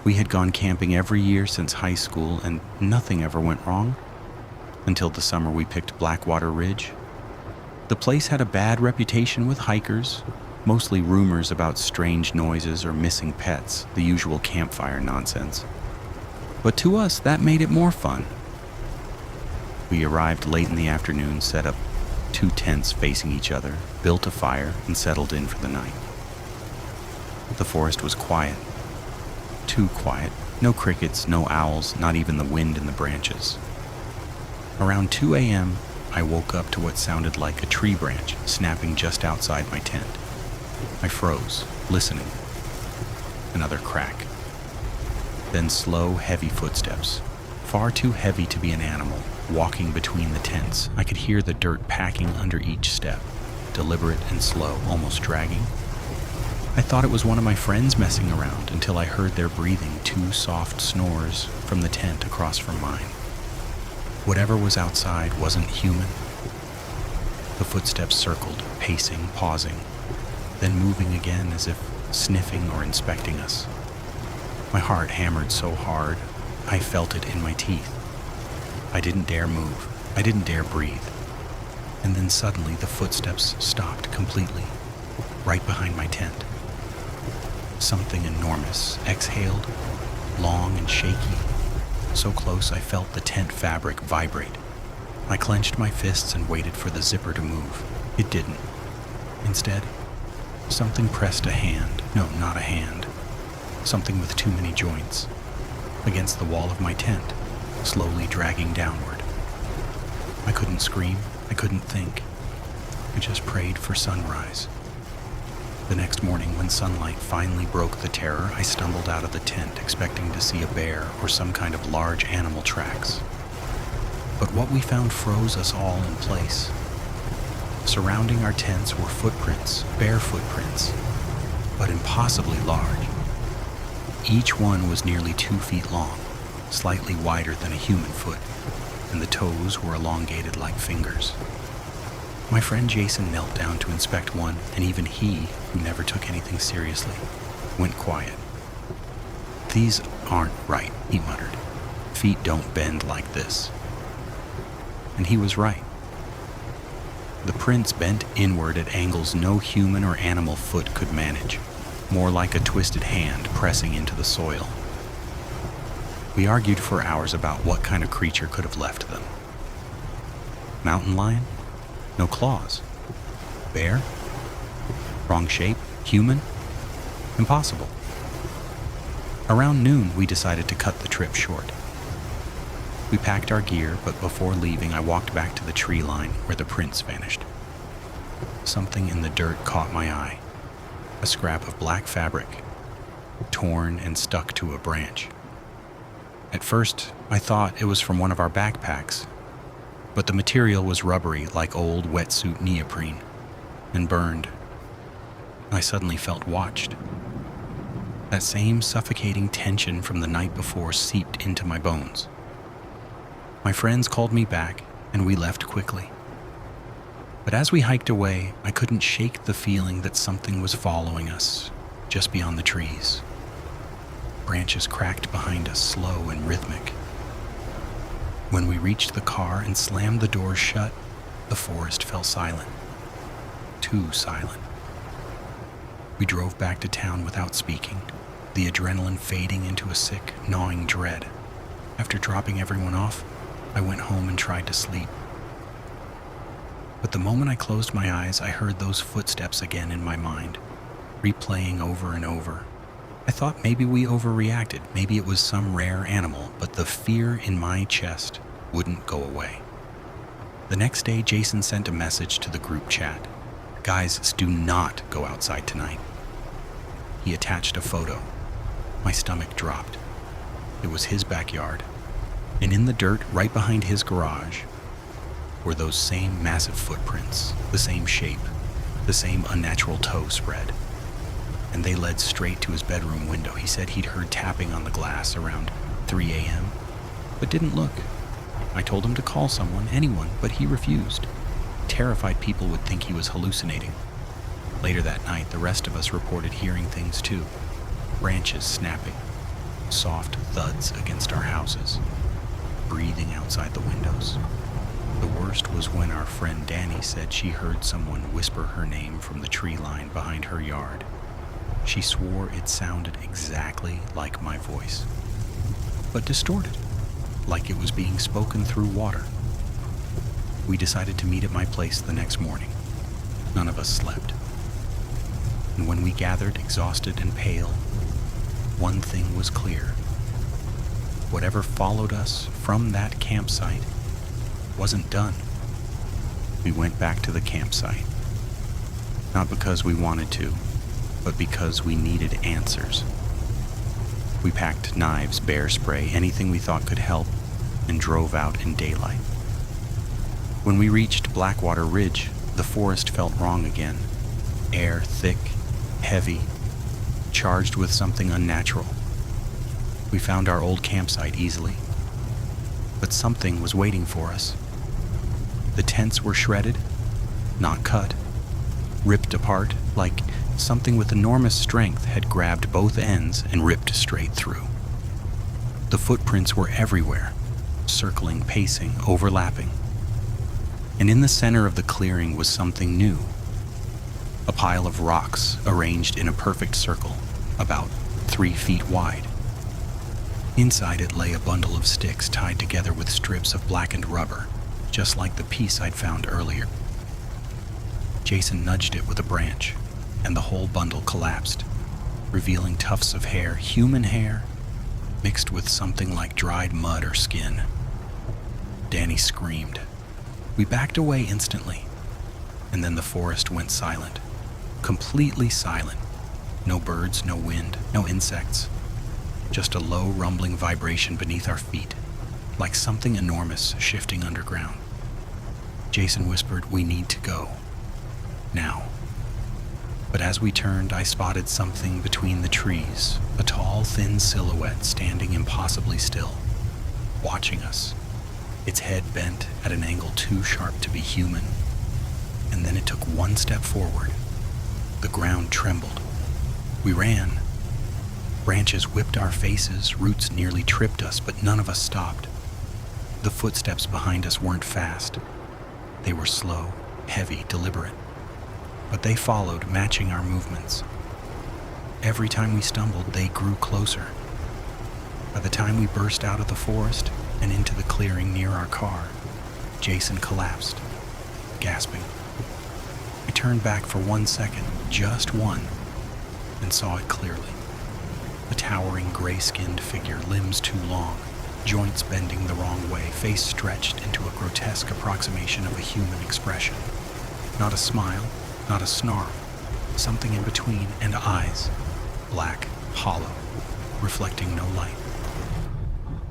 We had gone camping every year since high school, and nothing ever went wrong. Until the summer we picked Blackwater Ridge. The place had a bad reputation with hikers, mostly rumors about strange noises or missing pets, the usual campfire nonsense. But to us, that made it more fun. We arrived late in the afternoon, set up 2 tents facing each other, built a fire, and settled in for the night. The forest was quiet. Too quiet. No crickets, no owls, not even the wind in the branches. Around 2 a.m., I woke up to what sounded like a tree branch snapping just outside my tent. I froze, listening. Another crack. Then slow, heavy footsteps. Far too heavy to be an animal, walking between the tents. I could hear the dirt packing under each step, deliberate and slow, almost dragging. I thought it was one of my friends messing around until I heard their breathing, 2 soft snores from the tent across from mine. Whatever was outside wasn't human. The footsteps circled, pacing, pausing, then moving again as if sniffing or inspecting us. My heart hammered so hard, I felt it in my teeth. I didn't dare move. I didn't dare breathe. And then suddenly the footsteps stopped completely, right behind my tent. Something enormous exhaled, long and shaky, so close I felt the tent fabric vibrate. I clenched my fists and waited for the zipper to move. It didn't. Instead, something pressed a hand. No, not a hand. Something with too many joints. Against the wall of my tent, slowly dragging downward. I couldn't scream. I couldn't think. I just prayed for sunrise. The next morning, when sunlight finally broke the terror, I stumbled out of the tent expecting to see a bear or some kind of large animal tracks. But what we found froze us all in place. Surrounding our tents were footprints, bare footprints, but impossibly large. Each one was nearly 2 feet long, slightly wider than a human foot, and the toes were elongated like fingers. My friend Jason knelt down to inspect one, and even he, who never took anything seriously, went quiet. "These aren't right," he muttered. "Feet don't bend like this." And he was right. The prints bent inward at angles no human or animal foot could manage, more like a twisted hand pressing into the soil. We argued for hours about what kind of creature could have left them. Mountain lion? No claws. Bear? Wrong shape? Human? Impossible. Around noon, we decided to cut the trip short. We packed our gear, but before leaving, I walked back to the tree line where the prints vanished. Something in the dirt caught my eye. A scrap of black fabric, torn and stuck to a branch. At first, I thought it was from one of our backpacks, but the material was rubbery like old wetsuit neoprene and burned. I suddenly felt watched. That same suffocating tension from the night before seeped into my bones. My friends called me back, and we left quickly. But as we hiked away, I couldn't shake the feeling that something was following us just beyond the trees. Branches cracked behind us, slow and rhythmic. When we reached the car and slammed the doors shut, the forest fell silent. Too silent. We drove back to town without speaking, the adrenaline fading into a sick, gnawing dread. After dropping everyone off, I went home and tried to sleep. But the moment I closed my eyes, I heard those footsteps again in my mind, replaying over and over. I thought maybe we overreacted, maybe it was some rare animal, but the fear in my chest wouldn't go away. The next day, Jason sent a message to the group chat. "Guys, do not go outside tonight." He attached a photo. My stomach dropped. It was his backyard, and in the dirt right behind his garage were those same massive footprints, the same shape, the same unnatural toe spread. And they led straight to his bedroom window. He said he'd heard tapping on the glass around 3 a.m., but didn't look. I told him to call someone, anyone, but he refused. Terrified people would think he was hallucinating. Later that night, the rest of us reported hearing things too. Branches snapping, soft thuds against our houses, breathing outside the windows. The worst was when our friend Danny said she heard someone whisper her name from the tree line behind her yard. She swore it sounded exactly like my voice, but distorted, like it was being spoken through water. We decided to meet at my place the next morning. None of us slept. And when we gathered, exhausted and pale, one thing was clear. Whatever followed us from that campsite wasn't done. We went back to the campsite. Not because we wanted to, but because we needed answers. We packed knives, bear spray, anything we thought could help, and drove out in daylight. When we reached Blackwater Ridge, the forest felt wrong again. Air thick, heavy, charged with something unnatural. We found our old campsite easily, but something was waiting for us. The tents were shredded, not cut, ripped apart like something with enormous strength had grabbed both ends and ripped straight through. The footprints were everywhere, circling, pacing, overlapping. And in the center of the clearing was something new. A pile of rocks arranged in a perfect circle, about 3 feet wide. Inside it lay a bundle of sticks tied together with strips of blackened rubber, just like the piece I'd found earlier. Jason nudged it with a branch, and the whole bundle collapsed, revealing tufts of hair, human hair, mixed with something like dried mud or skin. Danny screamed. We backed away instantly, and then the forest went silent, completely silent. No birds, no wind, no insects, just a low rumbling vibration beneath our feet, like something enormous shifting underground. Jason whispered, "We need to go. Now." But as we turned, I spotted something between the trees, a tall, thin silhouette standing impossibly still, watching us, its head bent at an angle too sharp to be human. And then it took one step forward. The ground trembled. We ran. Branches whipped our faces, roots nearly tripped us, but none of us stopped. The footsteps behind us weren't fast. They were slow, heavy, deliberate. But they followed, matching our movements. Every time we stumbled, they grew closer. By the time we burst out of the forest and into the clearing near our car, Jason collapsed, gasping. I turned back for 1 second, just one, and saw it clearly. A towering gray-skinned figure, limbs too long, joints bending the wrong way, face stretched into a grotesque approximation of a human expression. Not a smile, not a snarl, something in between, and eyes, black, hollow, reflecting no light.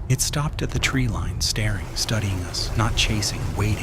It stopped at the tree line, staring, studying us, not chasing, waiting.